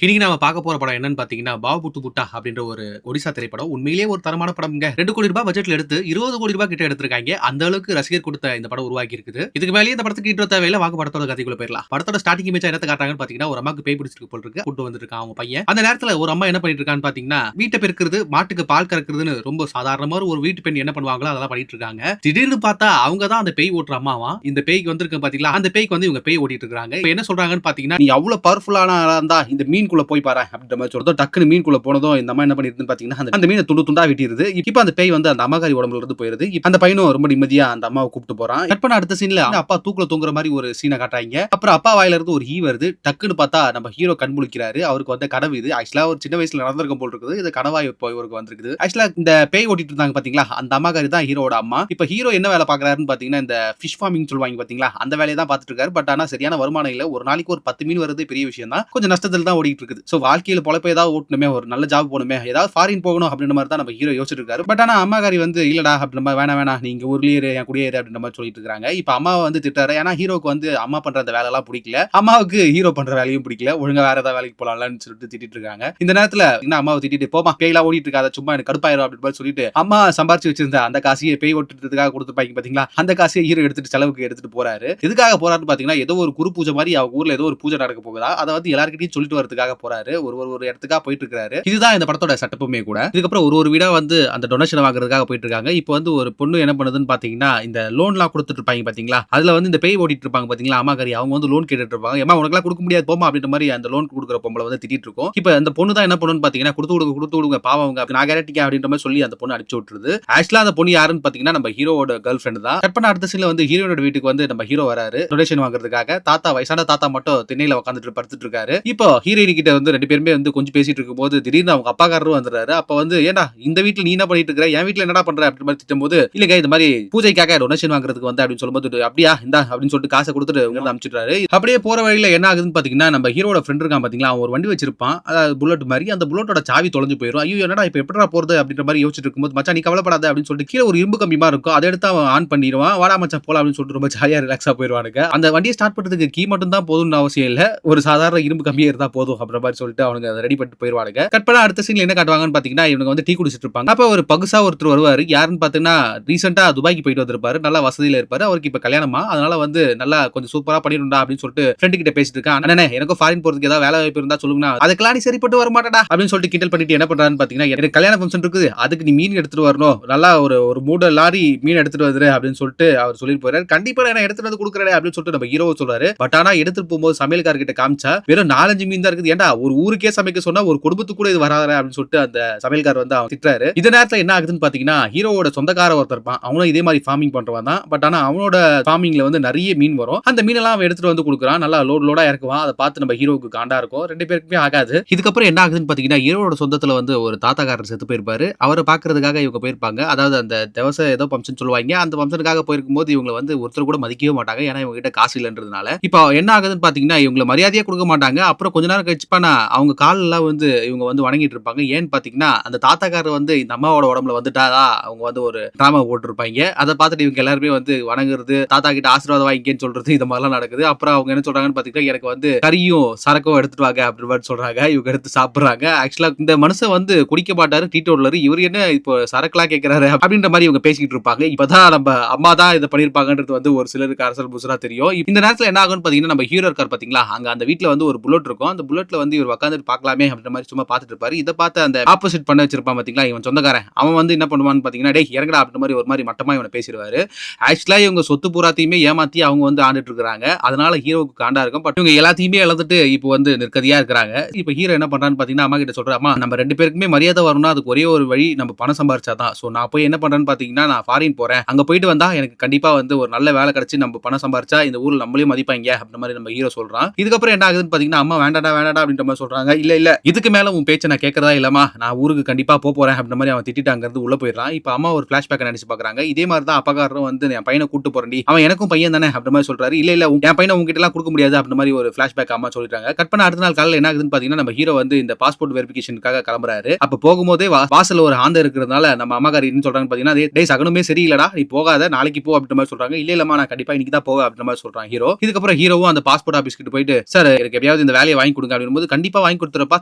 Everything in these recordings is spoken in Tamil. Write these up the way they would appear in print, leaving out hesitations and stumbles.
இன்னைக்கு நாம பார்க்க போற படம் என்னன்னு பாத்தீங்கன்னா, "பாவ் புட்டு புட்டா" அப்படின்ற ஒரு ஒடிசா திரைப்படம். உண்மையிலேயே ஒரு தரமான படம்ங்க. ₹2 கோடி பட்ஜெட்ல எடுத்து ₹20 கோடி கிட்ட எடுத்திருக்காய்ங்க. அந்த அளவுக்கு ரசிகர் கூட்டத்த இந்த படம் உருவாக்கி இருக்குது. இதுக்கு மேலயே இந்த படத்துக்கு இன்ட்ரோ தேவையில்ல. வாங்க படத்தோட கதைக்குள்ள போயிரலாம். படத்தோட ஸ்டார்ட்டிங் இமேஜ் என்னத்த காட்டுறாங்கன்னு பாத்தீங்கன்னா, ஒரு அம்மாக்கு பேய் பிடிச்சிருக்கு போல இருக்கு. கூட்டு வந்திருக்கான் அவங்க பையன். அந்த நேரத்துல ஒரு அம்மா என்ன பண்ணிட்டு இருக்கான்னு பாத்தீங்கன்னா, வீட்ட பெருக்குறது, மாட்டுக்கு பால் கறக்குறதுன்னு ரொம்ப சாதாரணமா ஒரு வீட்டு பெண் என்ன பண்ணுவாங்களோ அதெல்லாம் பண்ணிட்டு இருக்காங்க. திடீர்னு பார்த்தா அவங்க தான் அந்த பேய் ஓட்டுற அம்மாவாம். இந்த பேய்க்கு வந்திருக்கு பாத்தீங்களா, அந்த பேய்க்கு வந்து இவங்க பேய் ஓட்டிட்டு இருக்காங்க. இப்ப என்ன சொல்றாங்கன்னு பாத்தீங்கன்னா, "நீ அவ்வளவு பவர்ஃபுல்லான ஆளா இருந்தா இந்த மீன்குள்ள போய் பாரேன்" அப்படின்ற மாதிரி சொல்றதும் டக்குனு மீன்குள்ள போனதும் இந்த அம்மா என்ன பண்ணிருதுன்னு பாத்தீங்கன்னா, அந்த மீனை துண்டு துண்டா வெட்டிருது. இப்ப அந்த பேய் வந்து அந்த அம்மாக்காரி உடம்புல இருந்து போயிருது. இப்ப அந்த பையனும் ரொம்ப நிம்மதியா அந்த அம்மாவை கூப்பிட்டு போறான். கட் பண்ண அடுத்த சீன்ல அப்பா தூக்குல தொங்குற மாதிரி ஒரு சீனை காட்டுறாங்க. அப்புறம் அப்பா வாயில இருந்து ஒரு ஈ வருது. டக்குன்னு பார்த்தா நம்ம ஹீரோ கண் முழிக்கிறாரு. அவருக்கு வந்து கனவு இது. ஆக்சுவலா ஒரு சின்ன வயசுல நடந்திருக்கும் போல இருக்குது. இது கனவா இப்போ இவருக்கு வந்திருக்குது. ஆக்சுவலா இந்த பேய் ஓட்டிட்டு இருந்தாங்க பாத்தீங்களா, அந்த அம்மாக்காரி தான் ஹீரோட அம்மா. இப்ப ஹீரோ என்ன வேலை பாக்குறாருன்னு பாத்தீங்கன்னா, இந்த ஃபிஷ் ஃபார்மிங் சொல்லுவாங்க பாத்தீங்களா, அந்த வேலையை தான் பாத்துட்டு இருக்காரு. பட் ஆனா சரியான வருமானம் இல்ல. ஒரு நாளைக்கு ஒரு 10 மீன் வருது பெரிய விஷயம் தான். கொஞ்சம் நஷ்டத்துல தான் ஓடிட்டு இருக்குது. சோ வாழ்க்கையில பொழப்ப ஏதாவது ஓட்டணுமே, ஒரு நல்ல ஜாப் போணுமே, ஏதாவது ஃபாரின் போகணும் அப்படின்ற மாதிரி தான் நம்ம ஹீரோ யோசிச்சுட்டு இருக்காரு. பட் ஆனா அம்மாக்காரி வந்து இல்லடா அப்படின்ற மாதிரி வேணாம் வேணாம் நீங்க ஊர்லயே இரு, என் கூடயே இரு அப்படின்ற மாதிரி சொல்லிட்டு இருக்காங்க. இப்ப அம்மாவை வந்து திட்டாரு. ஏன்னா ஹீரோக்கு வந்து அம்மா பண்ற அந்த வேலை எல்லாம் பிடிக்கல. அம்மாவுக்கு ஹீரோ பண்ற வேலையும் பிடிக்கல. ஒழுங்கா வேற ஏதாவது வேலைக்கு போலாம்னு சொல்லிட்டு திட்டிட்டு இருக்காங்க. இந்த நேரத்துல என்ன அம்மாவை திட்டிட்டு போமா பேய்லாம் ஓடிட்டு இருக்காத சும்மா எனக்கு கடுப்பாயிரும் அப்படின்னு மாதிரி சொல்லிட்டு அம்மா சம்பாரிச்சு வச்சிருந்த அந்த காசையே பேய் ஓட்டுறதுக்காக கொடுத்துருப்பாங்க பாத்தீங்களா, அந்த காசையை ஹீரோ எடுத்துட்டு செலவுக்கு எடுத்துட்டு போறாரு. எதுக்காக போறாருன்னு பாத்தீங்கன்னா, ஏதோ ஒரு குரு பூஜை மாதிரி அவங்க ஊர்ல ஏதோ ஒரு பூஜை நடக்க போகுதா, அதை வந்து எல்லார்கிட்டயும் சொல்லிட்டு வரதுக்காக போறாரு. ஒரு இடத்துக்காக போயிட்டு இருக்காரு. இதுதான் இந்த படத்தோட செட்டப்புமே கூட. இதுக்கப்புறம் ஒரு வீடா வந்து அந்த டொனேஷன் வாங்குறதுக்காக போயிட்டு இருக்காங்க. இப்போ வந்து ஒரு பொண்ணு என்ன பண்ணுதுன்னு பாத்தீங்கன்னா, இந்த லோன்லாம் கொடுத்துட்டு இருப்பாங்க பாத்தீங்களா, அதுல வந்து இந்த பேய் ஓட்டிட்டு இருப்பாங்க பாத்தீங்களா அம்மாக்காரி, அவங்க வந்து லோன் கேட்டுட்டு இருப்பாங்க. ஏமா உனக்குலாம் கொடுக்க முடியாது போமா அப்படின்ற மாதிரி அந்த லோன் கொடுக்குற பொம்பளை வந்து திட்டிட்டு இருக்கும். இப்போ அந்த பொண்ணு தான் என்ன பண்ணுன்னு பாத்தீங்கன்னா, கொடுத்து விடுங்க பாவம் அவங்க நான் கேரண்டிக்கேன் அப்படின்ற மாதிரி சொல்லி அந்த பொண்ணு அடிச்சு விட்டுருது. ஆக்சுவலா அந்த பொண்ணு யாருன்னு பாத்தீங்கன்னா நம்ம ஹீரோவோட கேர்ள் ஃபிரெண்ட் தான். கட் பண்ண அடுத்த சீன்ல வந்து ஹீரோனோட வீட்டுக்கு வந்து நம்ம ஹீரோ வராரு டொனேஷன் வாங்குறதுக்காக. தாத்தா வயசான தாத்தா மட்டும் திண்ணையில உட்காந்துட்டு படுத்துட்டு இருக்காரு. இப்போ ஹீரோயின் கிட்ட வந்து 2 பேருமே வந்து கொஞ்சம் பேசிட்டு இருக்கும்போது திடீர்னு அவங்க அப்பாக்காரரும் வந்துறாரு. அப்ப வந்து ஏன்டா இந்த வீட்ல நீ என்ன பண்ணிட்டு இருக்க, என் வீட்ல என்னடா பண்ற அப்படின்ற மாதிரி திட்டும்போது, இல்லங்க இந்த மாதிரி பூஜைக்காக டொனேஷன் வாங்குறதுக்கு வந்து அப்படின்னு சொல்லும்போது, அப்படியா இந்தா அப்படின்னு சொல்லிட்டு காசை கொடுத்துட்டு இங்க அனுப்பிச்சிடுறாரு. அப்படியே போற வழியில என்ன ஆகுதுன்னு பாத்தீங்கன்னா, நம்ம ஹீரோட ஃப்ரெண்ட் இருக்கான் பாத்தீங்களா, அவன் ஒரு வண்டி வச்சிருப்பான். அதாவது புல்லட் மாதிரி. அந்த புல்லட்டோட சாவி தொலைஞ்சு போயிரும். ஐயோ என்னடா இப்ப எப்படிடா போறது அப்படின்ற மாதிரி யோசிச்சுட்டு இருக்கும்போது, மச்சான் நீ கவலைப்படாத அப்படின்னு சொல்லிட்டு கீழ ஒரு இரும்பு கம்பி மாதிரி இருக்கும். அதை எடுத்து அவன் ஆன் பண்ணிடுவான். வாடா மச்சான் போலாம் அப்படின்னு சொல்லிட்டு ரொம்ப ஜாலியா ரிலாக்ஸா போயிருவானுங்க. அந்த வண்டியை ஸ்டார்ட் பண்றதுக்கு கீ மட்டும் தான் போதும்னு அவசியம் இல்ல. ஒரு சாதாரண இரும்பு கம்பியே இருந்தா போதும் அப்படின்ற மாதிரி சொல்லிட்டு அவனுங்க அதை ரெடி பண்ணிட்டு போயிருவானுங்க. கட் பண்ணா அடுத்த சீன்ல என்ன காட்டுவாங்கன்னு பாத்தீங்கன்னா, இவங்க வந்து டீ குடிச்சிட்டு இருப்பாங்க. அப்ப ஒரு பகுசா ஒருத்தர் வருவாரு. யாருன்னு பாத்தீங்கன்னா, ரீசெண்டா துபாய்க்கு போயிட்டு வந்திருப்பாரு. நல்ல வசதியில இருப்பாரு. அவருக்கு இப்ப கல்யாணமா, அதனால வந்து நல்லா கொஞ்சம் சூப்பரா பண்ணிருண்டா அப்படின்னு சொல்லிட்டு ஃப்ரெண்ட் கிட்ட பேசிட்டு இருக்கான். அண்ணனே எனக்கும் ஃபாரின் போறதுக்கு ஏதாவது வேலை வாய்ப்பு இருந்தா சொல்லுங்கண்ணா. அதுக்கெல்லாம் நீ சரிப்பட்டு வர மாட்டடா அப்படின்னு சொல்லிட்டு கிண்டல் பண்ணிட்டு என்ன பண்றான்னு பாத்தீங்கன்னா, எனக்கு கல்யாண ஃபங்க்ஷன் இருக்குது. அதுக்கு நீ மீன் எடுத்துட்டு வரணும். நல்லா ஒரு ஒரு மூட லாரி மீன் எடுத்துட்டு வந்துரு அப்படின்னு சொல்லிட்டு அவர் சொல்லிட்டு போறாரு. கண்டிப்பா நான் எடுத்துட்டு வந்து கொடுக்குறேன் அப்படின்னு சொல்லிட்டு நம்ம ஹீரோ சொல்றாரு. பட் ஆனா எடுத்துட்டு போகும்போது சமையல்கார கிட்ட காமிச்சா வெறும் 4, 5 மீன் தான் இருக்குது. ஏன்டா ஒரு ஊருக்கே சமைக்க சொன்னா ஒரு குடும்பத்துக்கு கூட இது வராது அப்படின்னு சொல்லிட்டு அந்த சமையல்கார் வந்து அவன் திட்டுறாரு. இந்த நேரத்துல என்ன ஆகுதுன்னு பாத்தீங்கன்னா, ஹீரோவோட சொந்தக்கார ஒருத்தர் இருப்பான். அவனும் இதே மாதிரி ஃபார்மிங் பண்றவன் தான். பட் ஆனா அவனோட ஃபார்மிங்ல வந்து நிறைய மீன் வரும். அந்த மீனெல்லாம் அவன் எடுத்துட்டு வந்து கொடுக்குறான். நல்லா லோடா இறக்குவான். அதை பார்த்து நம்ம ஹீரோவுக்கு காண்டா இருக்கும். 2 பேருக்குமே ஆகாது. இதுக்கப்புறம் என்ன ஆகுதுன்னு பாத்தீங்கன்னா, ஹீரோவோட சொந்தத்துல வந்து ஒரு தாத்தாக்காரர் செத்து போயிருப்பாரு. அவரை பாக்குறதுக்காக இவங்க போயிருப்பாங்க. அதாவது அந்த திவச ஏதோ ஃபங்க்ஷன் சொல்லுவாங்க. அந்த ஃபங்க்ஷனுக்காக போயிருக்கும்போது இவங்க வந்து ஒருத்தர் கூட மதிக்கவே மாட்டாங்க. ஏன்னா இவங்க கிட்ட காசு இல்லன்றதுனால. இப்போ என்ன ஆகுதுன்னு பாத்தீங்கன்னா, இவங்க மரியாதையே கொடுக்க மாட்டாங்க. அப்புறம் கொஞ்ச நேரம் கழிச்சு அவங்க கால் எல்லாம் வந்து இவங்க வந்து வணங்கிட்டு இருப்பாங்க. ஏன்னு பாத்தீங்கன்னா, அந்த தாத்தாக்காரர் வந்து இந்த அம்மாவோட உடம்புல வந்துட்டாரா அவங்க வந்து ஒரு டிராமா போட்டுருப்பாங்க. அதை பார்த்துட்டு இவங்க எல்லாருமே வந்து வணங்குறது, தாத்தா கிட்ட ஆசீர்வாதம் வாங்கிக்கன்னு சொல்றது இந்த மாதிரிலாம் நடக்குது. அப்புறம் அவங்க என்ன சொல்றாங்கன்னு பாத்தீங்கன்னா, எனக்கு வந்து கறியும் சரக்கும் எடுத்துட்டு வாங்க அப்படின்ற மாதிரி சொல்றாங்க. இவங்க எடுத்து சாப்பிடுறாங்க. ஆக்சுவலா இந்த மனுஷன் வந்து குடிக்க மாட்டாரு, டீட்டோலர். இவர் என்ன இப்போ சரக்குலாம் கேட்கிறாரு அப்படின்ற மாதிரி இவங்க பேசிக்கிட்டு இருப்பாங்க. இப்பதான் நம்ம அம்மா தான் இதை பண்ணிருப்பாங்கன்றது வந்து ஒரு சிலருக்கு அரசல் புசலா தெரியும். இந்த நேரத்துல என்ன ஆகும்னு பாத்தீங்கன்னா, நம்ம ஹீரோ இருக்கார் பாத்தீங்களா, அங்க அந்த வீட்டுல வந்து ஒரு புல்லட் இருக்கும். அந்த புல்லட்ல வந்து இவர் உட்கார்ந்துட்டு பார்க்கலாமே அப்படின்ற மாதிரி சும்மா பார்த்துட்டு இருப்பாரு. இதை பார்த்து அந்த ஆப்போசிட் பண்ண வச்சிருப்பான் பாத்தீங்களா இவன் சொந்தக்காரன், அவன் வந்து என்ன பண்ணுவான்னு பாத்தீங்கன்னா, டேய் இறங்கடா அப்படின்ற மாதிரி ஒரு மாதிரி மட்டமா இவனை பேசிடுவாரு. ஆக்சுவலா இவங்க சொத்து பூராத்தையுமே ஏமாத்தி அவங்க வந்து ஆண்டுட்டு இருக்காங்க. அதனால ஹீரோவுக்கு காண்டா இருக்கும். பட் இவங்க எல்லாத்தையுமே இழந்துட்டு இப்போ வந்து நிற்கதியா இருக்காங்க. இப்போ ஹீரோ என்ன பண்றான்னு பாத்தீங்கன்னா, அம்மா கிட்ட சொல்றா, அம்மா நம்ம 2 பேருக்குமே மரியாதை வரணும்னா அதுக்கு ஒரே ஒரு வழி நம்ம பணம் சம்பாரிச்சாதான். சோ நான் போய் என்ன பண்றேன்னு பாத்தீங்கன்னா, நான் ஃபாரின் போறேன். அங்க போயிட்டு வந்தா எனக்கு கண்டிப்பா வந்து ஒரு நல்ல வேலை கிடைச்சு நம்ம பணம் சம்பாரிச்சா இந்த ஊர்ல நம்மளையும் மதிப்பாங்க அப்படின்ற மாதிரி நம்ம ஹீரோ சொல்றான். இதுக்கப்புறம் என்ன ஆகுதுன்னு பாத்தீங்கன்னா, அம்மா வேண்டாடா வேண்டாடா அப்படின்ற மாதிரி சொல்றாங்க. இல்ல இல்ல இதுக்கு மேல உன் பேச்சை நான் கேட்கறதா இல்லமா, நான் ஊருக்கு கண்டிப்பா போறேன் அப்படின்ற மாதிரி அவன் திட்டிட்டு அங்க இருந்து உள்ள போயிடுறான். இப்ப அம்மா ஒரு பிளாஷ்பேக் நினைச்சு பாக்குறாங்க. இதே மாதிரி தான் அப்பாக்காரரும் வந்து என் பையனை கூட்டு போறேன்டி, அவன் எனக்கும் பையன் தானே அப்படின்ற மாதிரி சொல்றாரு. இல்ல இல்ல என் பையனை உங்ககிட்ட எல்லாம் கொடுக்க முடியாது அப்படின்ற மாதிரி ஒரு பிளாஷ்பேக் அம்மா சொல்லிட்டாங்க. கட் பண்ண அடுத்த நாள் காலையில என்ன ஆகுதுன்னு பாத்தீங்கன்னா, நம்ம ஹீரோ வந்து இந்த பாஸ்போர்ட் வெரிஃபிகேஷனுக்காக கிளம்புறாரு. அப்ப போகும்போதே வாசல்ல ஒரு ஆந்தை இருக்கிறதுனால நம்ம அம்மாக்காரி என்ன சொல்றாங்க பாத்தீங்கன்னா, டேய் சகனமே சரியில்லடா, நீ போகாத நாளைக்கு போ அப்படின்ற மாதிரி சொல்றாங்க. இல்ல இல்லம்மா நான் கண்டிப்பா இன்னைக்கு தான் போவேன் அப்படின்ற மாதிரி சொல்றான் ஹீரோ. இதுக்கப்புறம் ஹீரோவும் அந்த பாஸ்போர்ட் ஆபீஸ் கிட்ட போயிட்டு, சார் எனக்கு எப்படியாவது இந்த வேலையை வாங்கி கொடுங்க அப்படிங்கும்போது கண்டிப்பா வாங்கி கொடுத்துறப்பா,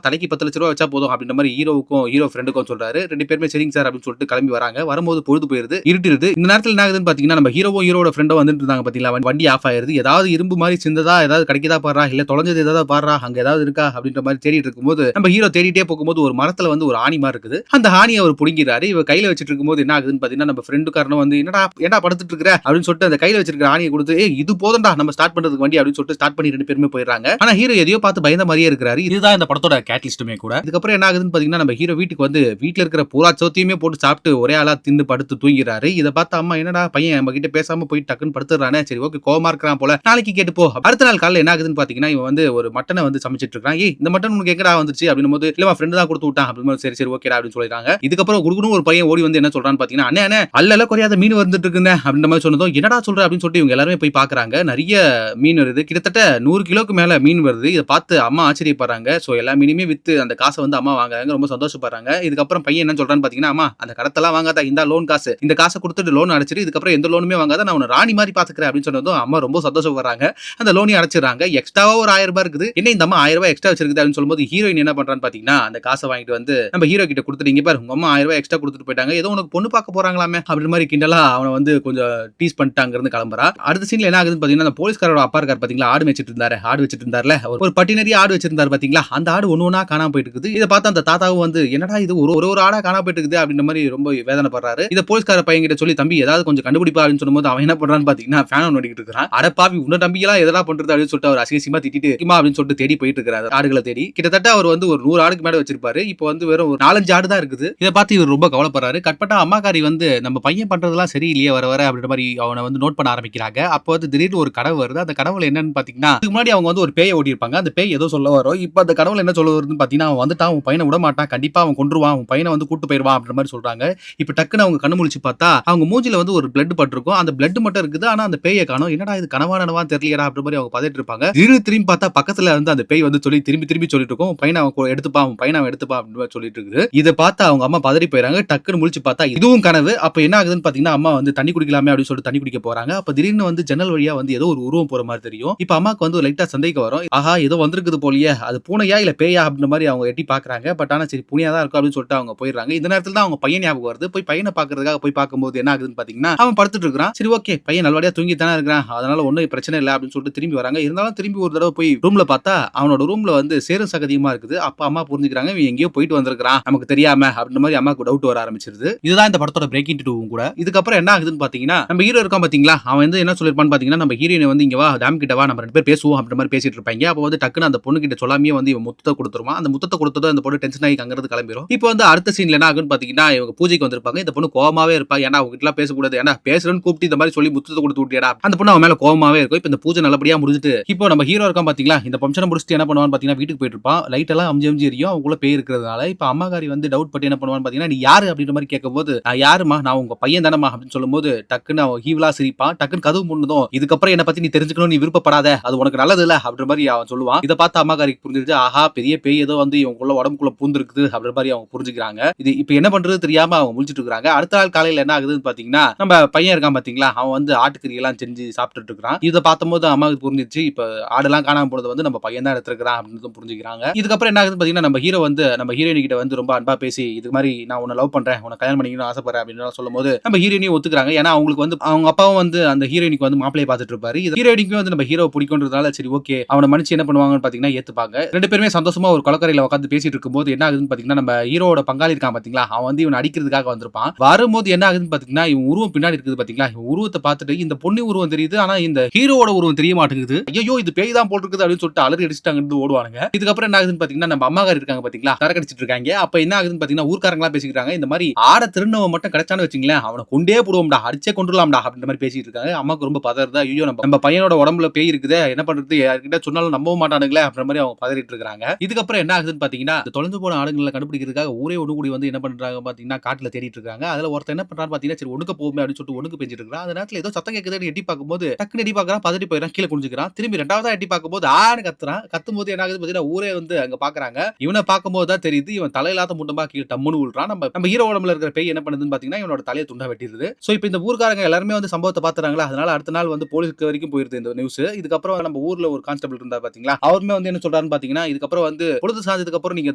தலைக்கு 10 லட்சம் ரூபாய் வச்சா போதும் அப்படின்ற மாதிரி ஹீரோ ஃப்ரெண்டுக்கும் சொல்றாரு. 2 பேருமே சரிங்க சார் அப்படின்னு சொல்லிட்டு கிளம்பி வராங்க. வரும்போது பொழுது போயிருது, இருட்டிருது. இந்த நேரத்துல என்ன ஆகுதுன்னு பாத்தீங்கன்னா, நம்ம ஹீரோவோட ஃப்ரெண்டும் வந்துட்டு இருந்தாங்க பாத்தீங்களா, வண்டி ஆஃப் ஆயிருது. ஏதாவது இரும்பு மாதிரி சின்னதா ஏதாவது கிடைக்குதா பாடுறா, இல்ல தொலைஞ்சது ஏதாவது பாடுறா, அங்க ஏதாவது இருக்கா அப்படின்ற மாதிரி தேடிட்டு இருக்கும்போது நம்ம ஹீரோ தேடிட்டே போகும்போது ஒரு மரத்துல வந்து ஒரு ஆணி மாதிரி இருக்குது. அந்த ஆணியை அவர் புடுங்கிறாரு. இவர் கையில வச்சிட்டு இருக்கும்போது என்ன ஆகுதுன்னு பாத்தீங்கன்னா, நம்ம ஃப்ரெண்டுக்காரனும் வந்து ஏன்டா படுத்துட்டு இருக்கிற அப்படின்னு சொல்லிட்டு அந்த கையில வச்சிருக்கிற ஆணியை கொடுத்து, இது போதும்டா நம்ம ஸ்டார்ட் பண்றதுக்கு வண்டி அப்படின்னு சொல்லிட்டு ஸ்டார்ட் பண்ணி 2 பேருமே போயிடுறாங்க. ஆனா ஹீரோ எதையோ பார்த்து பயந்த மாதிரியே இருக்கிறாரு. இதுதான் இந்த படத்தோட கேட்டலிஸ்டுமே கூட. இதுக்கப்புறம் என்ன ஆகுதுன்னு பாத்தீங்கன்னா, நம்ம ஹீரோ வீட்டுக்கு வந்து வீட்டுல இருக்கிற பூரா சோத்தையுமே போட்டு சாப்பிட்டு ஒரே ஆளா தின்னு படுத்து தூங்கிறாரு. இதை பார்த்து அம்மா என்னடா பையன் நம்ம கிட்ட பேசாம போய் டக்குன்னு படுத்துறானே, சரி ஓகே கோவமா இருக்கிறான் போல, நாளைக்கு கேட்டு போ. அடுத்த நாள் காலையில என்ன ஆகுதுன்னு பாத்தீங்கன்னா, இவன் வந்து ஒரு மட்டனை வந்து சமைச்சிட்டு இருக்கான். இந்த மட்டன் உனக்கு எங்கடா வந்துச்சு அப்படின்னும் போது, இல்ல ஃப்ரெண்ட் தான் கொடுத்து விட்டான் அப்படின்னு சரி சரி ஓகேடா அப்படின்னு சொல்லிடுறாங்க. இதுக்கப்புறம் குடுகுடு ஒரு பையன் ஓடி வந்து என்ன சொல்றான்னு பாத்தீங்கன்னா, அண்ணே அல்லல குறையாத மீன் வந்துட்டு இருக்குங்க அப்படின்ற மாதிரி சொன்னதும், என்னடா சொல்ற அப்படின்னு சொல்லிட்டு இவங்க எல்லாரும் போய் பாக்குறாங்க. நிறைய மீன் வருது, கிட்டத்தட்ட 100 கிலோக்கு மேல மீன் வருது. இதை பார்த்து அம்மா ஆச்சரியப்படுறாங்க. சோ எல்லா மீனுமே வித்து அந்த காசை வந்து அம்மா வாங்குறாங்க, ரொம்ப சந்தோஷப்படுறாங்க. இதுக்கப்புறம் பையன் என்ன சொல்றான்னு பாத்தீங்கன்னா, அம்மா அந்த கடத்தெல்லாம் வாங்காத, இந்த லோன் காசு, இந்த காசை கொடுத்துட்டு லோன் அடைச்சிட்டு இதுக்கப்புறம் எந்த லோனுமே வாங்காத, நான் உன்னை ராணி மாதிரி பாத்துக்கிறேன் அப்படின்னு சொன்னதும் அம்மா ரொம்ப சந்தோஷப்படுறாங்க. அந்த லோனையும் அடைச்சிடறாங்க. எக்ஸ்ட்ராவா ஒரு 1000 ரூபாய் இருக்குது. என்ன இந்த அம்மா 1000 ரூபாய் எக்ஸ்ட்ரா வச்சிருக்குது அப்படின்னு சொல்லும்போது ஹீரோயின் என்ன பண்றான்னு பாத்தீங்கன்னா, அந்த காசை வாங்கிட்டு வந்து நம்ம ஹீரோ கிட்ட கொடுத்துட்டீங்க பாரு, உங்க அம்மா 1000 ரூபாய் எக்ஸ்ட்ரா கொடுத்துட்டு போயிட்டாங்க, ஏதோ உனக்கு பொண்ணு பார்க்க போறாங்களாமே அப்படின்ற மாதிரி கிண்டலா அவனை வந்து கொஞ்சம் டீஸ் பண்ணிட்டு அங்க இருந்து கிளம்புறா. அடுத்த சீன்ல என்ன ஆகுதுன்னு பாத்தீங்கன்னா, அந்த போலீஸ்காரோட அப்பா இருக்காரு பாத்தீங்களா, ஆடு வச்சிட்டு இருந்தாருல, ஒரு பட்டி நிறைய ஆடு வச்சிருந்தாரு பாத்தீங்களா, அந்த ஆடு ஒண்ணு காணாம போயிட்டு இருக்குது. இதை பார்த்து அந்த தாத்தாவும் வந்து என்னடா இது ஒரு ஆடா காணாம போயிட்டு இருக்குது அப்படின்ற மாதிரி ரொம்ப வேதனைப்படுறாரு. இதை போலீஸ்கார பையன் கிட்ட சொல்லி, தம்பி ஏதாவது கொஞ்சம் கண்டுபிடிப்பா அப்படின்னு சொல்லும்போது அவன் என்ன பண்றான்னு பாத்தீங்கன்னா, ஃபேன் நோண்டிட்டு இருக்கான். அடப்பாவி உன்ன நம்பியெல்லாம் எதெல்லாம் பண்றது அப்படின்னு சொல்லிட்டு அவர் அசிங்கமா திட்டிட்டு அப்படின்னு சொல்லிட்டு தேடி போயிட்டு இருக்காரு ஆடுகளை தேடி. கிட்டத்தட்ட அவர் வந்து ஒரு 100 ஆடுக்கு மேல வச்சிருப்பாரு. இப்போ வந்து வெறும் ஒரு 4-5 ஆடு தான் இருக்குது. இதை பார்த்து இவர் ரொம்ப கவலைப்படுறாரு. கட்பட்டா அம்மாக்காரி வந்து நம்ம பையன் பண்றதெல்லாம் சரியில்லையே வர வர அப்படின்ற மாதிரி அவனை வந்து நோட் பண்ண ஆரம்பிக்கிறாங்க. அப்போ வந்து திடீர்னு ஒரு கனவு வருது. அந்த கனவுல என்னன்னு பாத்தீங்கன்னா, இதுக்கு முன்னாடி அவங்க வந்து ஒரு பேயை ஓடி இருப்பாங்க. அந்த பேய் ஏதோ சொல்ல வரும். இப்போ அந்த கனவுல என்ன சொல்ல வருதுன்னு பாத்தீங்கன்னா, அவன் வந்துட்டான், உன் பையனை விட மாட்டான், கண்டிப்பா அவன் கொன்றுவான், உன் பையனை வந்து கூட்டு போயிருவான் அப்படின்ற மாதிரி சொல்றாங்க. இப்போ டக்குன்னு அவங்க கண்ணு முழிச்சு பார்த்தா அவங்க மூஞ்சில வந்து ஒரு பிளட் பட்டிருக்கும். அந்த பிளட் மட்டும் இருக்குது. ஆனா அந்த பேயை காணோம். என்னடா இது கனவா நனவான்னு தெரியலடா அப்படின்ற மாதிரி அவங்க பதறிட்டு இருப்பாங்க. திரும்பி பார்த்தா பக்கத்துல வந்து அந்த பேய் வந்து திரும்பி சொல்லிட்டு இருக்கும், பையனை அவன் எடுத்துப்பான் அப்படின்னு மாதிரி சொல்லிட்டு இருக்குது. இதை பார்த்து அவங்க அம்மா பதறி போயிறாங்க. டக்குன்னு முழிச்சு பார்த்தா இதுவும் கனவு. அப்ப என்ன ஆகுதுன்னு பாத்தீங்கன்னா, அம்மா வந்து தண்ணி குடிக்கலாமே அப்படின்னு சொல்லிட்டு தண்ணி குடிக்க போறாங்க. அப்ப திடீர்னு வந்து ஜன்னல் வழியா வந்து ஏதோ ஒரு உருவம் போற மாதிரி தெரியும். இப்ப அம்மாக்கு வந்து லைட்டா சந்தேகம் வரும். ஆஹா ஏதோ வந்திருக்குது போலியே, அது பூனையா இல்ல பேயா அப்படின்ற மாதிரி அவங்க எட்டி பாக்குறாங்க. பட் ஆனா சரி பூனையா தான் இருக்கும் அப்படின்னு சொல்லிட்டு அவங்க போயிடுறாங்க. இந்த நேரத்துல தான் அவங்க பையன் ஞாபகம் வருது. போய் பையனை பாக்குறதுக்காக போய் பார்க்கும்போது என்ன ஆகுதுன்னு பாத்தீங்கன்னா, அவன் படுத்துட்டு இருக்கான். சரி ஓகே பையன் நல்லபடியா தூங்கி தானே இருக்கிறான், அதனால ஒன்னும் பிரச்சனை இல்லை அப்படின்னு சொல்லிட்டு திரும்பி வராங்க. இருந்தாலும் திரும்பி ஒரு தடவை போய் ரூம்ல பார்த்தா அவனோட ரூம்ல வந்து சேரும் சகதியுமா இருக்குது. அப்ப அம்மா புரிஞ்சுக்கிறாங்க, இவன் எங்கேயோ போயிட்டு வந்திருக்கான் நமக்கு தெரியாம அப்படின்ற மாதிரி அம்மாக்கு டவுட் வர ஆரம்பிச்சிருது. இதுதான் இந்த படத்தோட பிரேக்கிங் டு கூட. இதுக்கப்புறம் என்ன ஆகுதுன்னு பாத்தீங்கன்னா, நம்ம ஹீரோ இருக்கான் பாத்தீங்களா, அவன் வந்து என்ன சொல்லிருப்பான்னு பாத்தீங்கன்னா, நம்ம ஹீரோயின் வந்து இங்க வா டேம் கிட்ட வா, நம்ம 2 பேர் பேசுவோம் அப்படின்ற மாதிரி பேசிட்டு இருப்பாங்க. அப்ப வந்து டக்குன்னு அந்த பொண்ணு கிட்ட சொல்லாமே வந்து இவன் முத்தத்தை கொடுத்துருவான். அந்த முத்தத்தை கொடுத்ததும் அந்த பொண்ணு டென்ஷன் ஆகி அங்கிருந்து கிளம்பிடும். இப்போ வந்து அடுத்த சீன்ல என்ன ஆகுன்னு பாத்தீங்கன்னா, இவங்க பூஜைக்கு வந்திருப்பாங்க. இந்த பொண்ணு கோவமாவே இருப்பா. ஏன்னா அவங்க கிட்ட பேசக்கூடாது, ஏன்னா பேசுறேன்னு கூப்பிட்டு இந்த மாதிரி சொல்லி முத்தத்தை கொடுத்து விட்டியடா, அந்த பொண்ணு அவன் மேல கோவமாவே இருக்கும். இப்போ இந்த பூஜை நல்லபடியா முடிஞ்சிட்டு இப்போ நம்ம ஹீரோ இருக்கான் பாத்தீங்களா, இந்த ஃபங்க்ஷனை முடிச்சுட்டு என்ன பண்ணுவான்னு பாத்தீங்கன்னா, வீட்டுக்கு போயிட்டு இருப்பான். லைட் எல்லாம் அம்ஜி எரியும். அவங்களுக்குள்ள பேய் இருக்கிறதுனால இப்போ அம்மாக்காரி வந்து டவுட் பட்டு என்ன பண்ணுவான்னு பாத்தீங்கன்னா, நீ யாரு அப்படின்ற மாதிரி கேட்கும்போது, நான் யாருமா, நான் உங்க பையன் தானமா அப்படின்னு சொல்லும்போது டக்குன்னு அவன் ஹீவலா சிரிப்பான். டக்குன்னு கதவு மூடுனதும், இதுக்கப்புறம் என்ன பத்தி நீ தெரிஞ்சுக்கணும், நீ விருப்பப்படாத, அது உனக்கு நல்லது இல்ல அப்படின்ற மாதிரி அவன் சொல்லுவான். இதை பார்த்து அம்மாக்காரிக்கு புரிஞ்சிருச்சு, ஆஹா பெரிய பேய் ஏதோ வந்து இவங்களுக்குள்ள உடம்புக்குள்ள பூந்திருக்குது அப்படின்ற மாதிரி அவங்க புரிஞ்சுக்கிறாங்க. இது இப்போ என்ன பண்றது தெரியாம அவங்க முழிச்சிட்டு இருக்காங்க. அடுத்த நாள் காலையில என்ன ஆகுதுன்னு பாத்தீங்கன்னா, நம்ம பையன் இருக்கான் பாத்தீங்களா, அவன் வந்து ஆட்டுக்கறி எல்லாம் செஞ்சு சாப்பிட்டுட்டு இருக்கான். இதை பார்த்தபோது அம்மாவுக்கு புரிஞ்சிருச்சு, இப்ப ஆடெல்லாம் காணாம போனது வந்து நம்ம பையன் தான் எடுத்துருக்கான் அப்படின்னு புரிஞ்சுக்கிறாங்க. இதுக்கப்புறம் என்ன ஆகுதுன்னு பாத்தீங்கன்னா, நம்ம ஹீரோ வந்து நம்ம ஹீரோயின் கிட்ட வந்து ரொம்ப அன்பா பேசி இது மாதிரி நான் உன்னை லவ் பண்றேன், உன்னை கல்யாணம் பண்ணிக்கணும்னு ஆசைப்படுறேன் அப்படின்னு சொல்லும்போது நம்ம ஹீரோயினையும் ஒத்துக்கிறாங்க. ஏன்னா அவங்களுக்கு வந்து அவங்க அப்பாவும் வந்து அந்த ஹீரோயினுக்கு வந்து மாப்பிளையை பார்த்துட்டு இருப்பாரு. இது ஹீரோயினுக்கு வந்து நம்ம ஹீரோ பிடிக்கும்ன்றதால சரி ஓகே அவனை மன்னிச்சு என்ன பண்ணுவாங்கன்னு பாத்தீங்கன்னா ஏத்துப்பாங்க. 2 பேருமே சந்தோஷமா ஒரு கொலக்கரையில உட்காந்து பேசிட்டு இருக்கும்போது என்ன ஆகுதுன்னு பாத்தீங்கன்னா, நம்ம ஹீரோட பங்காளி இருக்கான் பாத்தீங்களா, அவன் வந்து இவன் அடிக்கிறதுக்காக வந்திருப்பான். வரும்போது என்ன ஆகுதுன்னு பாத்தீங்கன்னா, இவன் உருவம் பின்னாடி இருக்குது பாத்தீங்களா, இவன் உருவத்தை பார்த்துட்டு இந்த பொண்ணு உருவம் தெரியுது, ஆனா இந்த ஹீரோவோட உருவம் தெரிய மாட்டேங்குது. ஐயோ இது பேய் தான் போட்டுருக்குது அப்படின்னு சொல்லிட்டு அலறி அடிச்சுட்டு அங்கிருந்து ஓடுவானுங்க. இதுக்கப்புறம் என்ன ஆகுதுன்னு பாத்தீங்கன்னா, நம்ம அம்மாக்காரி இருக்காங்க பாத்தீங்களா, தரக்கடிச்சிட்டு இருக்காங்க. அப்ப என்ன ஆகுதுன்னு பாத்தீங்கன்னா, ஊர்க்காரங்களா பேசிக்கிறாங்க, இந்த மாதிரி ஆட திருநவன் மட்டும் கிடைச்சான்னு வச்சுங்களேன், அவனை கொண்டே போடுவோம்டா, அடிச்சே கொண்டுலாம்டா அப்படின்ற மாதிரி பேசிட்டு இருக்காங்க. அம்மாக்கு ரொம்ப பதறுதா, ஐயோ நம்ம பையனோட உடம்புல பேய் இருக்குது, என்ன பண்றது, யார்கிட்ட சொன்னாலும் நம்பவும் மாட்டானுங்களே அப்படின்ற மாதிரி அவங்க பதறிட்டு இருக்காங்க. இதுக்கப்புறம் என்ன ஆகுதுன்னு பாத்தீங்கன்னா, இந்த தொலைஞ்சு போன ஆடுகளை கண்டுபிடிக்கிறதுக்காக ஊரே ஒண்ணு கூடி வந்து என்ன பண்றாங்க பாத்தீங்கன்னா, காட்டுல தேடிட்டு இருக்காங்க. அதுல ஒருத்தர் என்ன பண்றான்னு பாத்தீங்கன்னா, சரி ஒண்ணுக்கு போகுமே அப்படின்னு சொல்லிட்டு ஒண்ணுக்கு பெஞ்சிட்டு இருக்கான். அந்த நேரத்துல ஏதோ சத்தம் கேக்குதுன்னு எட்டி பார்க்கும்போது டக்குன்னு எட்டி பார்க்கறான், பதறி போயிடறான், கீழே குனிஞ்சுக்கிறான். திரும்பி 2வதா எட்டி பார்க்கும்போது ஆன்னு கத்துறான். கத்தும்போது என்ன ஆகுது பாத்தீங்கன்னா, ஊரே வந்து அங்க பாக்குறாங்க. இவனை பார்க்கும்போது தான் தெரியுது இவன் தலையில்லாத முண்டமா கீழே டம்முன்னு விழுறான். நம்ம ஹீரோ உடம்புல இருக்கிற பேய் என்ன பண்ணுதுன்னு பாத்தீங்கன்னா, இவனோட தலையை துண்டா வெட்டிடுது. சோ இப்போ இந்த ஊர்க்காரங்க எல்லாருமே வந்து சம்பவத்தை பாத்துறாங்களா, அதனால அடுத்த நாள் வந்து போலீஸ்க்கு வரைக்கும் போயிருது இந்த நியூஸ். இதுக்கப்புறம் நம்ம ஊர்ல ஒரு கான்ஸ்டபிள் இருந்தா பாத்தீங்களா, அவருமே வந்து என்ன சொல்றாரு சொல்றாருன்னு பாத்தீங்கன்னா, இதுக்கப்புறம் வந்து பொழுது சாஞ்சதுக்கு அப்புறம் நீங்க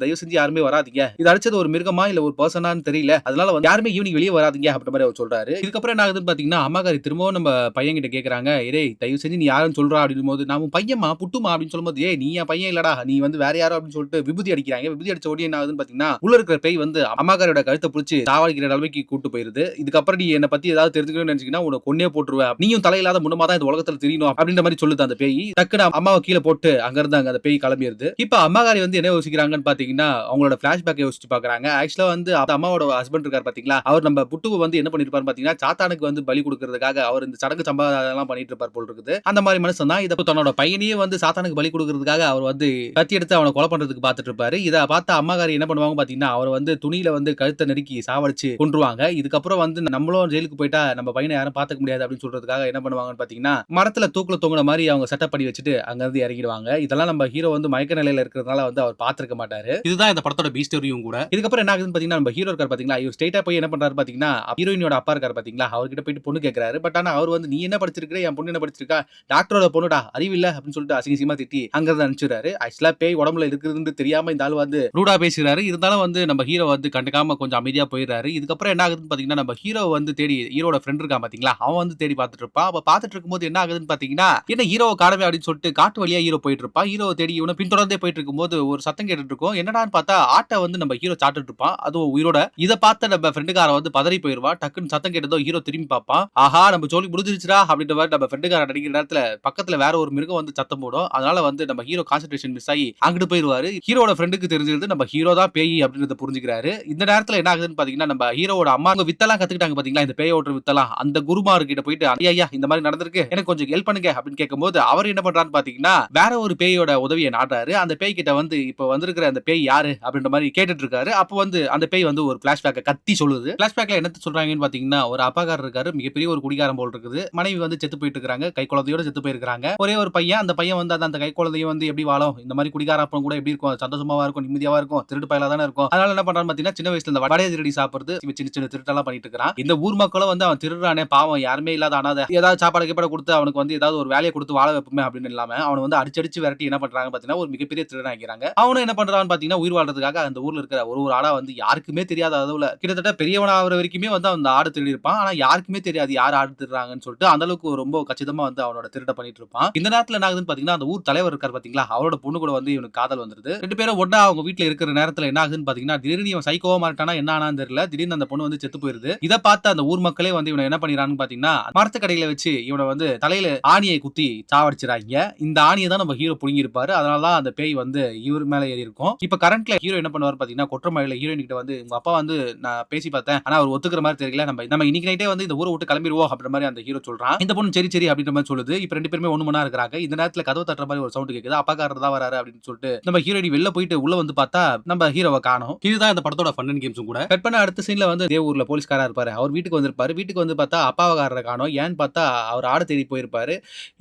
தயவு செஞ்சு யாருமே வராதீங்க. இது அடிச்சது ஒரு மிருகமா இல்ல ஒரு பெர்சனான்னு தெரியல. அதனால வந்து யாருமே ஈவினிங் வெளிய வராதீங்க அப்படின்ற மாரி அவர் சொல்றாரு. இதுக்கப்புறம் என்ன ஆகுதுன்னு பாத்தீங்கன்னா, அம்மாக்காரி திரும்பவும் நம்ம பையன் கிட்ட கேக்குறாங்க. "டேய் தயவு செஞ்சு நீ யாருன்னு சொல்றா" அப்படிங்கும்போது, "நான் உன் பையன்மா, புட்டுமா" அப்படின்னு சொல்லும்போது, "ஏய் நீ என் பையன் இல்லடா. நீ வந்து வேற யாரோ" அப்படின்னு சொல்லிட்டு விபூதி அடிக்கிறாங்க. விபூதி அடிச்ச உடனே என்ன ஆகுதுன்னு பாத்தீங்கன்னா, உள்ள இருக்கிற பேய் வந்து அம்மாக்காரியோட கழுத்த புடிச்சு சாவடிக்கிற நிலைமைக்கு கூட்டு போயிருது. இதுக்கப்புறம் நீ என்ன பத்தி ஏதாவது தெரிஞ்சுக்கணும்னு நினைச்சீங்கன்னா, உன்னை கொன்னே போட்டுருவேன். நீயும் தலையில்லாத முன்னமா தான் இந்த உலகத்துல திரியணும் அப்படின்ற மாரி சொல்லுது அந்த பேய். டக்குனு அம்மாவ கீழ போட்டு அங்க அந்த பேய் கிளம்பிருது. இப்ப அம்மாக்காரி வந்து என்ன யோசிக்கிறாங்கன்னு பாத்தீங்கன்னா, அவங்களோட பிளாஷ்பேக் யோசிச்சு பாக்குறாங்க. ஆக்சுவலா வந்து அந்த அம்மாவோட ஹஸ்பண்ட் இருக்காரு பாத்தீங்களா, அவர் நம்ம புட்டுவ வந்து என்ன பண்ணிருப்பாரு பாத்தீங்கன்னா, சாத்தானுக்கு வந்து பலி குடுக்கறதுக்காக அவர் இந்த சடங்கு சம்பிரதாயம்லாம் பண்ணிட்டு இருப்பார் போல இருக்குது. அந்த மாரி மனுஷன் தான். இத தன்னோட பையனையே வந்து சாத்தானுக்கு பலி குடுக்கறதுக்காக அவர் வந்து கத்தி எடுத்து அவன கொலை பண்றதுக்கு பாத்துட்டு இருப்பாரு. இத பார்த்த அம்மாக்காரி என்ன பண்ணுவாங்க பாத்தீங்கன்னா, அவர வந்து துணியில வந்து கழுத்த நெருக்கி சாவடிச்சு கொன்றுவாங்க. இதுக்கப்புறம் வந்து நம்மளும் ஜெயிலுக்கு போயிட்டா நம்ம பையன யாரும் பாத்துக்க முடியாது அப்படின்னு சொல்றதுக்காக என்ன பண்ணுவாங்கன்னு பாத்தீங்கன்னா, மரத்துல தூக்குல தொங்குன மாரி அவங்க செட்டப் பண்ணி வச்சுட்டு அங்க இருந்து இறங்கிடுவாங்க. இதெல்லாம் நம்ம ஹீரோ வந்து மயக்க நிலையில இருக்கிறதுனால வந்து அவர் பாத்துருக்க மாட்டாரு. இதுதான் இந்த படத்தோட பி ஸ்டோரியும் கூட. இதுக்கப்புறம் என்ன ஆகுதுன்னு பாத்தீங்கன்னா, நம்ம ஹீரோ இருக்காரு பாத்தீங்களா, இவர் ஸ்ட்ரெயிட்டா போய் என்ன பண்றாரு பாத்தீங்கன்னா, ஹீரோயினோட அப்பா இருக்காரு பாத்தீங்களா, அவர்கிட்ட போயிட்டு பொண்ணு கேட்கிறாரு. பட் ஆனா அவர் வந்து, "நீ என்ன படிச்சிருக்கிற? என் பொண்ணு என்ன படிச்சிருக்கா? டாக்டரோட பொண்ணுடா, அறிவில்ல" அப்படின்னு சொல்லிட்டு அசிங்கமா திட்டி அங்க இருந்து அனுப்பிச்சுறாரு. ஆக்சுவலா பேய் உடம்புல இருக்குதுன்னு தெரியாம இந்த ஆள் வந்து ரூடா பேசுறாரு. இருந்தாலும் வந்து நம்ம ஹீரோ வந்து கண்டுக்காம கொஞ்சம் அமைதியா போயிடுறாரு. இதுக்கப்புறம் என்ன ஆகுதுன்னு பாத்தீங்கன்னா, நம்ம ஹீரோ வந்து தேடி ஹீரோட ஃப்ரெண்ட் இருக்கான் பாத்தீங்களா, அவன் வந்து தேடி பாத்துட்டு இருப்பான். அப்ப பாத்துட்டு இருக்கும்போது என்ன ஆகுதுன்னு பாத்தீங்கன்னா, என்ன ஹீரோவ காணோமே அப்படின்னு சொல்லிட்டு காட்டு வழியா ஹீரோ போயிட்டு இருப்பான். ஹீரோவ தேடி இவன பின்தொடர்ந்தே போயிட்டு இருக்கும்போது ஒரு சத்தம் கேட்டுட்டு இருக்கும். என்னடான்னு பார்த்தா ஆட்ட வந்து நம்ம ஹீரோ சாப்பிட்டுட்டு இருப்பான். அதுவும் உயிரோட. இத பார்த்த நம்ம ஃப்ரெண்டுக்காரன் வந்து பதறி போயிருவான். டக்குன்னு சத்தம் கேட்டதும் ஹீரோ திரும்பி பார்ப்பான். ஆஹா நம்ம ஜோலி முடிஞ்சிருச்சுடா அப்படின்ற மாரி நம்ம ஃப்ரெண்டுக்காரன் நடிக்கிற நேரத்துல பக்கத்துல வேற ஒரு மிருகம் வந்து சத்தம் போடும். அதனால வந்து நம்ம ஹீரோ கான்சன்ட்ரேஷன் மிஸ் ஆகி அங்கிட்டு போயிருவாரு. ஹீரோட ஃப்ரெண்டுக்கு தெரிஞ்சிருது நம்ம ஹீரோ தான் பேய் அப்படின்றத புரிஞ்சுக்கிறாரு. இந்த நேரத்துல என்ன ஆகுதுன்னு பாத்தீங்கன்னா, நம்ம ஹீரோவோட அம்மா அவங்க வித்தெல்லாம் கத்துக்கிட்டாங்க பாத்தீங்களா, இந்த பேய் ஓட்டுற வித்தெல்லாம். அந்த குருமார் கிட்ட போயிட்டு, ஐயா இந்த மாதிரி நடந்திருக்கு, எனக்கு கொஞ்சம் ஹெல்ப் பண்ணுங்க அப்படின்னு கேட்கும்போது அவர் என்ன பண்றாருன்னு பாத்தீங்கன்னா, வேற ஒரு பேயோட உதவியை நாடுறாரு. அந்த பேய் கிட்ட வந்து இப்ப வந்திருக்கிற அந்த பேய் யாரு அப்படின்ற மாதிரி கேட்டுட்டு இருக்காரு. அப்ப வந்து அந்த பேய் வந்து ஒரு பிளாஷ்பேக்க கத்தி சொல்லுது. பிளாஷ்பேக்ல என்னத்த சொல்றாங்கன்னு பாத்தீங்கன்னா, ஒரு அப்பாக்காரர் இருக்காரு, மிகப்பெரிய ஒரு குடிகாரன் போல் இருக்குது. மனைவி வந்து செத்து போயிட்டு இருக்காங்க, கை குழந்தையோட செத்து போயிருக்காங்க. ஒரே ஒரு பையன், அந்த பையன் வந்து அந்த கை குழந்தையும் வந்து எப்படி வாழும், இந்த மாதிரி குடிகார அப்பன் கூட எப்படி இருக்கும், சந்தோஷமாவா இருக்கும், நிம்மதியாவா இருக்கும், திருட்டு பயலா தானே இருக்கும். அதனால என்ன பண்றான்னு பாத்தீங்கன்னா, சின்ன வயசுல இந்த வடைய திருடி சாப்பிடுறது, சின்ன சின்ன திருட்டெல்லாம் பண்ணிட்டு இருக்கான். இந்த ஊர் மக்களும் வந்து அவன் திருடுறானே பாவம், யாருமே இல்லாத அனாதை, ஏதாவது சாப்பாடு கீப்பாடு கொடுத்து அவனுக்கு வந்து ஏதாவது ஒரு வேலையை கொடுத்து வாழ வைப்போமே அப்படின்னு இல்லாம அவனை வந்து அடிச்சு விரட்டி என்ன பண்றாங்க பாத்தீங்கன்னா, ஒரு மிகப்பெரிய திருடன் ஆக்கிறாங்க. அவனும் என்ன பண்றான்னு பாத்தீங்கன்னா, உயிர் வாழ்றதுக்காக அந்த ஊர்ல இருக்கிற ஒரு ஆடா வந்து யாருக்குமே தெரியாத அளவுல கிட்டத்தட்ட பெரியவனா ஆகுற வரைக்குமே வந்து அந்த ஆடு திருடி இருப்பான். ஆனா யாருக்குமே தெரியாது யார் ஆடு திருடுறாங்கன்னு சொல்லிட்டு அந்த அளவுக்கு ரொம்ப கச்சிதமா வந்து அவனோட திருட பண்ணிட்டு இருப்பான். இந்த நேரத்துல என்ன ஆகுதுன்னு பாத்தீங்கன்னா, அந்த ஊர் தலைவர் இருக்கார் பாத்தீங்களா, அவரோட பொண்ணு கூட வந்து இவனுக்கு காதல் வந்துருது. ரெண்டு பேரும் ஒண்ணா அவங்க வீட்ல இருக்கிற நேரத்துல என்ன ஆகுதுன்னு பாத்தீங்கன்னா, திடீர்னு இவன் சைக்கோவா மாட்டானா என்ன ஆனான்னு தெரியல. திடீர்னு அந்த பொண்ணு வந்து செத்து போயிருது. இத பார்த்து அந்த ஊர் மக்களே வந்து இவனை என்ன பண்ணிறாங்கன்னு பாத்தீங்கன்னா, மரத்துக்கடையில வச்சு இவனை வந்து தலையில ஆணியை குத்தி சாவடிச்சிராங்க. இந்த ஆணியை தான் நம்ம ஹீரோ புடுங்கி இருப்பாரு. அதனால தான் அந்த பேய் வந்து இவர் மேல ஏறி இருக்கும். இப்ப கரண்ட்ல ஹீரோ என்ன பண்ணுவாரு பாத்தீங்கன்னா, கொற்றமழையில ஹீரோயின் கிட்ட வந்து உங்க அப்பா வந்து நான் பேசி பார்த்தேன். ஆனா அவர் ஒத்துக்கிற மாதிரி தெரியல. நம்ம இன்னைக்கு நைட்டே வந்து இந்த ஊரை விட்டு கிளம்பிடுவோம் அப்படின்ற மாதிரி அந்த ஹீரோ சொல்றான். இந்த பொண்ணு சரி சரி அப்படின்ற மாதிரி சொல்லுது. இப்ப ரெண்டு பேருமே ஒண்ணு மணி இருக்கிறாங்க. இந்த நேரத்துல கதவு தட்டுற மாதிரி ஒரு சவுண்ட் கேக்குது. அப்பாக்காரர் தான் வராரு அப்படின்னு சொல்லிட்டு நம்ம ஹீரோயின் வெளில போயிட்டு உள்ள வந்து பார்த்தா நம்ம ஹீரோவை காணோம். இதுதான் இந்த படத்தோட ஃபன் அண்ட் கேம்ஸும் கூட. கட் பண்ண அடுத்த சீன்ல வந்து இதே ஊர்ல போலீஸ்காரா இருப்பாரு. அவர் வீட்டுக்கு வந்திருப்பாரு. வீட்டுக்கு வந்து பார்த்தா அப்பாவகாரரை காணோம். ஏன்னு பார்த்தா அவர் ஆடு தேடி போயிருப்பாரு.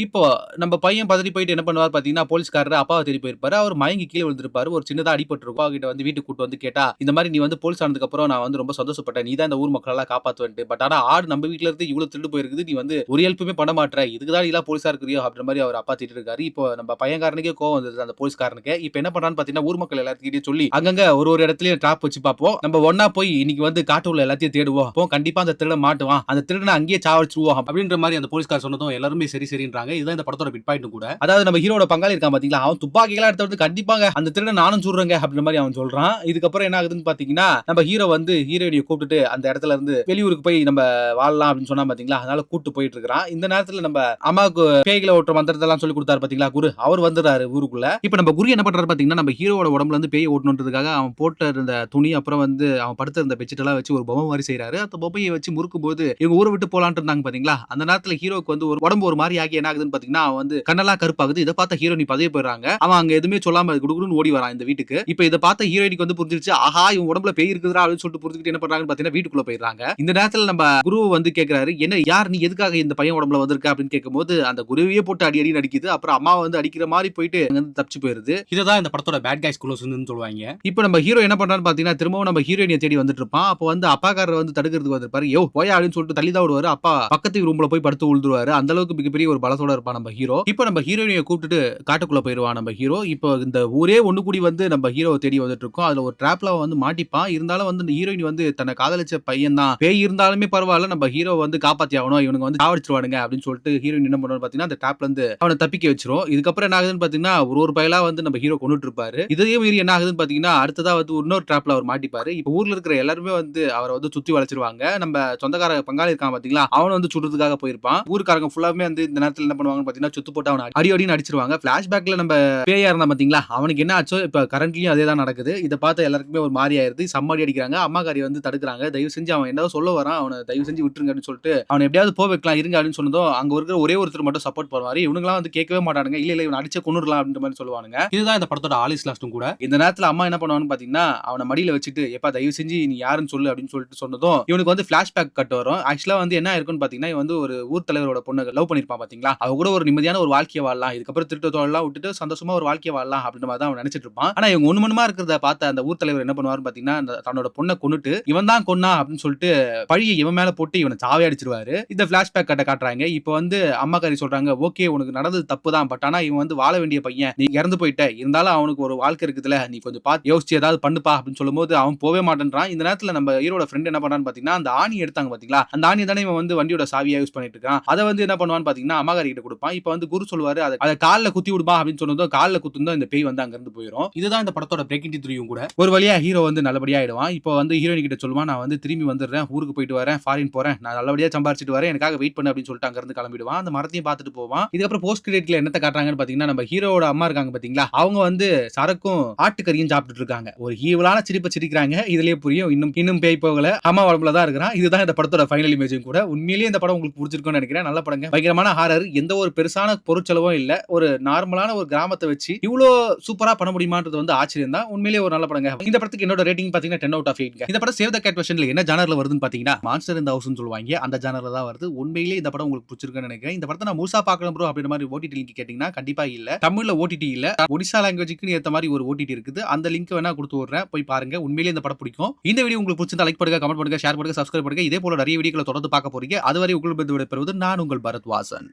இப்போ நம்ம பையன் பதறி போயிட்டு என்ன பண்ணுவார் பாத்தீங்கன்னா, போலீஸ்காரர் அப்பாவை தேடி போயிருப்பாரு. அவர் மயங்கி கீழ விழுந்திருப்பாரு. ஒரு சின்னதா அடிபட்டிருக்கும். அப்பா கிட்ட வந்து வீட்டுக்கு கூட்டு வந்து கேட்டா, இந்த மாதிரி நீ வந்து போலீஸ் ஆனதுக்கு அப்புறம் நான் வந்து ரொம்ப சந்தோஷப்பட்டேன். நீ தான் இந்த ஊர் மக்கள் எல்லாம் காப்பாத்துவன்ட்டு. பட் ஆனா ஆடு நம்ம வீட்ல இருந்து இவ்வளவு திருடு போயிருக்குது. நீ வந்து ஒரு ஹெல்ப்புமே பண்ண மாட்ற. இதுக்கு தான் நீ எல்லாம் போலீஸா இருக்கிறியோ அப்படின்ற மாதிரி அவர் அப்பா திட்டிட்டு இருக்காரு. இப்போ நம்ம பையன்காரனுக்கே கோவம் வந்தது அந்த போலீஸ்காரனுக்கு. இப்போ என்ன பண்றான்னு பாத்தீங்கன்னா, ஊர் மக்கள் எல்லாத்துக்கிட்டையும் சொல்லி அங்கங்க ஒரு இடத்துலயும் டிராப் வச்சு பார்ப்போம். நம்ம ஒண்ணா போய் இன்னைக்கு வந்து காட்டு உள்ள எல்லாத்தையும் தேடுவோம். அப்போ கண்டிப்பா அந்த திருடன் மாட்டுவான். அந்த திருடனை அங்கேயே சாவடிச்சிருவோம் அப்படின்ற மாதிரி அந்த போலீஸ்கார் சொன்னதும் எல்லாருமே சரி சரின்றாங்க. இதுதான் இந்த படத்தோட பிட் பாயிண்ட் கூட. அதாவது நம்ம ஹீரோட பங்காளி இருக்கான் பாத்தீங்களா, அவன் துப்பாக்கிலாம் எடுத்து வந்து கண்டிப்பாங்க அந்த திருடனை நானும் சுடுறேங்க அப்படின்ற மாதிரி அவன் சொல்றான். இதுக்கப்புறம் என்ன ஆகுதுன்னு பாத்தீங்கன்னா, நம்ம ஹீரோ வந்து ஹீரோயினியை கூப்பிட்டுட்டு அந்த இடத்துல இருந்து வெளியூருக்கு போய் நம்ம வாழலாம் அப்படின்னு சொன்னா பாத்தீங்களா, அதனால கூட்டு போயிட்டு இருக்கான். இந்த நேரத்துல நம்ம அம்மாவுக்கு பேய்களை ஓட்டுற மந்திரத்தெல்லாம் சொல்லி கொடுத்தாரு பாத்தீங்களா குரு, அவர் வந்துடுறாரு ஊருக்குள்ள. இப்ப நம்ம குரு என்ன பண்றாரு பாத்தீங்கன்னா, நம்ம ஹீரோவோட உடம்புல இருந்து பேய் ஓட்டணுன்றதுக்காக அவன் போட்ட இருந்த துணி அப்புறம் வந்து அவன் படுத்த இருந்த பெட்ஷீட் எல்லாம் வச்சு ஒரு பொம்மை மாதிரி செய்யறாரு. அந்த பொம்மையை வச்சு முறுக்கும் போது இவங்க ஊரை விட்டு போலான்ட்டு இருந்தாங்க பாத்தீங்களா, அந்த நேரத்துல ஹீரோக்கு வந்து ஒரு உடம்பு ஒரு மாதிரி ஆகி என்ன ஆகுதுன்னு பாத்தீங்கன்னா, அவன் வந்து கண்ணெல்லாம் கருப்பாகுது. இதை பார்த்த ஹீரோனி பதவி போயிடுறாங்க. அவன் அங்க எதுவுமே சொல்லாம குடுகுடுன்னு ஓடி வரான் இந்த வீட்டுக்கு. இப்ப இதை பார்த்த ஹீரோயினிக்கு வந்து புரிஞ்சிருச்சு, ஆஹா இவன் உடம்புல பேய் இருக்குதுடா அப்படின்னு சொல்லிட்டு புரிஞ்சுக்கிட்டு என்ன பண்றாங்கன்னு பாத்தீங்கன்னா வீட்டுக்குள்ள போயிடுறாங்க. இந்த நேரத்துல நம்ம குரு வந்து கேக்குறாரு, என்ன யார் நீ எதுக்காக இந்த பையன் உடம்புல வந்திருக்க அப்படின்னு கேட்கும்போது அந்த குருவையே போட்டு அடி அடி நடிக்குது. அப்புறம் அம்மா வந்து அடிக்கிற மாதிரி போயிட்டு அங்க இருந்து தப்பிச்சு போயிருது. இதுதான் இந்த படத்தோட பேட் கைஸ் குளோஸ்னு சொல்லுவாங்க. இப்போ நம்ம ஹீரோ என்ன பண்றான்னு பாத்தீங்கன்னா, திரும்பவும் நம்ம ஹீரோயினை தேடி வந்துட்டு இருப்பான். அப்போ வந்து அப்பாக்காரர் வந்து தடுக்கிறதுக்கு வந்திருப்பாரு. யோ போயா அப்படின்னு சொல்லிட்டு தள்ளி தான் விடுவாரு. அப்பா பக்கத்து ரூம்ல போய் படுத்து விழுந்துருவாரு. அந்த அளவுக்கு மிகப்பெரிய ஒரு பலத்தோட இருப்பான் நம்ம ஹீரோ. இப்போ நம்ம ஹீரோயினை கூப்பிட்டுட்டு காட்டுக்குள்ள போயிருவான் நம்ம நம்ம ஹீரோ. இப்போ இந்த ஊரே ஒண்ணு கூடி வந்து நம்ம ஹீரோவ தேடி வந்துட்டு இருக்கும். அதுல ஒரு ட்ராப்ல வந்து மாட்டிப்பான். இருந்தாலும் வந்து இந்த ஹீரோயின் வந்து தன்னை காதலிச்ச பையன் தான். பேய் இருந்தாலுமே பரவால்ல நம்ம ஹீரோவ வந்து காப்பாத்தி ஆகணும். இவனுங்க வந்து சாவடிச்சுருவானுங்க அப்படின்னு சொல்லிட்டு ஹீரோயின் என்ன பண்ணுவான்னு பாத்தீங்கன்னா, அந்த ட்ராப்ல இருந்து அவன தப்பிக்க வச்சுரும். இதுக்கப்புறம் என்ன ஆகுதுன்னு பாத்தீங்கன்னா, ஒரு பயலா வந்து நம்ம ஹீரோ கொன்னுட்டு இருப்பாரு. இதையும் மீறி என்ன ஆகுதுன்னு பாத்தீங்கன்னா, அடுத்ததா வந்து இன்னொரு ட்ராப்ல அவர் மாட்டிப்பாரு. இப்ப ஊர்ல இருக்கிற எல்லாருமே வந்து அவர வந்து சுத்தி வளைச்சிருவாங்க. நம்ம சொந்தக்கார பங்காளி இருக்கான் பாத்தீங்களா, அவன வந்து சுடுறதுக்காக போயிருப்பான். ஊர்க்காரங்க ஃபுல்லாமே வந்து இந்த நேரத்துல என்ன பண்ணுவாங்கன்னு பாத்தீங்கன்னா, சுத்து போட்டு அவன அடி அடின்னு அடிச்சிருவாங்க. பிளாஷ்பேக்ல நம்ம பேயா இருந்தான் பாத்தீங்களா, அவனுக்கு என்ன ஆச்சோ இப்ப கரண்ட்லயும் அதே தான் நடக்குது. இத பார்த்த எல்லாருக்குமே ஒரு மாரி ஆயிருது. செம்ம அடி அடிக்கிறாங்க. அம்மாக்காரி வந்து தடுக்குறாங்க. தயவு செஞ்சு அவன் என்னதோ சொல்ல வரான். அவன தயவு செஞ்சு விட்டுருங்க அப்படின்னு சொல்லிட்டு அவன எப்படியாவது போ வைக்கலாம் இருங்க அப்படின்னு சொன்னதும், அங்க இருக்கிற ஒரே ஒருத்தர் மட்டும் சப்போர்ட் பண்ணுவாரு. இவனுங்கலாம் வந்து கேட்கவே மாட்டானுங்க. இல்ல இல்ல இவன அடிச்சே கொன்னுடலாம் அப்படின்ற மாரி சொல்லுவானுங்க. இதுதான் இந்த படத்தோட ஆல் இஸ் லாஸ்ட்டும் கூட. இந்த நேரத்துல அம்மா என்ன பண்ணுவாங்கன்னு பாத்தீங்கன்னா, அவன மடியில வச்சுட்டு, "எப்பா தயவு செஞ்சு நீ யாருன்னு சொல்லு" அப்படின்னு சொல்லிட்டு சொன்னதும், இவனுக்கு வந்து பிளாஷ்பேக் கட் வரும். ஆக்சுவலா வந்து என்ன ஆயிருக்கும்னு பாத்தீங்கன்னா, இவன் வந்து ஒரு ஊர் தலைவரோட பொண்ண லவ் பண்ணிருப்பான் பாத்தீங்களா, அவ கூட ஒரு நிம்மதியான ஒரு வாழ்க்கைய வாழலாம். இதுக்கப்புறம் திருட்டு தொழிலெல்லாம் விட்டுட்டு சந்தோஷமா ஒரு வாழ்க்கைய வாழலாம் அப்படின்ற மாரி தான் அவன் நினைச்சிட்டு இருப்பான். ஆனா இவங்க ஒண்ணு மண்ணுமா இருக்கிறத பார்த்த அந்த ஊர் தலைவர் என்ன பண்ணுவாருன்னு பாத்தீங்கன்னா, தன்னோட பொண்ண கொன்னுட்டு, இவன் தான் கொன்னான் அப்படின்னு சொல்லிட்டு பழிய இவன் மேல போட்டு இவன சாவே அடிச்சிருவாரு. இந்த பிளாஷ்பேக் கட்ட காட்டுறாங்க. இப்போ வந்து அம்மாக்காரி சொல்றாங்க, "ஓகே உனக்கு நடந்தது தப்பு தான். பட் ஆனா இவன் வந்து வாழ வேண்டிய பையன். நீ இறந்து போயிட்ட. இருந்தாலும் அவனுக்கு ஒரு வாழ்க்கை இருக்குதுல. நீ கொஞ்சம் பார்த்து யோசிச்சு ஏதாவது பண்ணுப்பா" அப்படின்னு சொல்லும்போது அவன் போவே மாட்டேன்றான். இந்த நேரத்துல நம்ம ஹீரோட ஃப்ரெண்ட் என்ன பண்றான்னு பாத்தீங்கன்னா, அந்த ஆணி எடுத்தாங்க பாத்தீங்களா, அந்த ஆணிய தானே இவன் வந்து வண்டியோட சாவியா யூஸ் பண்ணிட்டு இருக்கான். அத வந்து என்ன பண்ணுவான்னு பாத்தீங்கன்னா, அம்மாக்காரி கிட்ட குடுப்பான். இப்போ வந்து குரு சொல்லுவாரு, "அத கால்ல குத்தி விடுமா" அப்படின்னு சொன்னதும் கால்ல குத்துனதும் இந்த பேய் வந்து அங்க இருந்து போயிரும். இதுதான் இந்த படத்தோட பிரேக்கிங் த்ரீயும் கூட. ஒரு வழியா ஹீரோ வந்து நல்லபடியா ஆயிடுவான். இப்போ வந்து ஹீரோயின் கிட்ட சொல்லுவான், "நான் வந்து திரும்பி வந்துடுறேன். ஊருக்கு போயிட்டு வரேன். ஃபாரின் போறேன். நான் நல்லபடியா சம்பாரிச்சுட்டு வரேன். எனக்காக வெயிட் பண்ணு" அப்படின்னு சொல்லிட்டு அங்க இருந்து கிளம்பிடுவான். அந்த மரத்தையும் பார்த்துட்டு போவான். இதுக்கப்புறம் போஸ்ட் கிரெடிட்ல என்னத்த காட்டுறாங்கன்னு பாத்தீங்கன்னா, நம்ம ஹீரோவோட அம்மா இருக்காங்க பாத்தீங்களா, அவங்க வந்து சரக்கும் ஆட்டுக்கறியும் சாப்பிட்டுட்டு இருக்காங்க. ஒரு ஈவலான சிரிப்ப சிரிக்கிறாங்க. இதுலயே புரியும். இன்னும் பேய் போகல. அம்மா உடம்புல தான் இருக்கிறான். இதுதான் இந்த படத்தோட ஃபைனல் இமேஜும் கூட. உண்மையிலேயே இந்த படம் உங்களுக்கு புடிச்சிருக்கும்னு நினைக்கிறேன். நல்ல படங்க. பயங்கரமான ஹாரர். எந்த ஒரு பெருசான பொருட்செலவும் இல்ல. ஒரு நார்மலான ஒரு கிராமத்த வச்சு இவ்ளோ சூப்பரா பண்ண முடியுமான்றது வந்து ஆச்சரியம் தான். உண்மையிலேயே ஒரு நல்ல படங்க. இந்த படத்துக்கு என்னோட ரேட்டிங் பாத்தீங்கன்னா 10 அவுட் ஆஃப் 8ங்க. இந்த படம் சேவ் த கேட் வெர்ஷன்ல என்ன ஜானர்ல வருதுன்னு பாத்தீங்கன்னா, மான்ஸ்டர் இன் தி ஹவுஸ்னு சொல்லுவாங்க. அந்த ஜானர்ல தான் வருது. உண்மையிலேயே இந்த படம் உங்களுக்கு புடிச்சிருக்கும்னு நினைக்கிறேன். இந்த படத்தை நான் முழுசா பார்க்கணும் ப்ரோ அப்படின்ற மாதிரி ஓடிடி லிங்க் கேட்டீங்கன்னா கண்டிப்பா இல்ல. தமிழ்ல ஓடிடி இல்ல. ஒடிசா லாங்குவேஜ்க்கு ஏத்த மாதிரி ஒரு ஓடிடி இருக்குது. அந்த லிங்க் வேணா கொடுத்து விடுறேன். போய் பாருங்க. உண்மையிலேயே இந்த படம் பிடிக்கும். இந்த வீடியோ உங்களுக்கு பிடிச்சிருந்தா லைக் பண்ணுங்க, கமெண்ட் பண்ணுங்க, ஷேர் பண்ணுங்க, சப்ஸ்கிரைப் பண்ணுங்க. இதே போல நிறைய வீடியோக்களை தொடர்ந்து பார்க்க போறீங்க. அதுவரை உங்களிடம் விடைபெறுவது நான் உங்கள் பரத் வாசன்.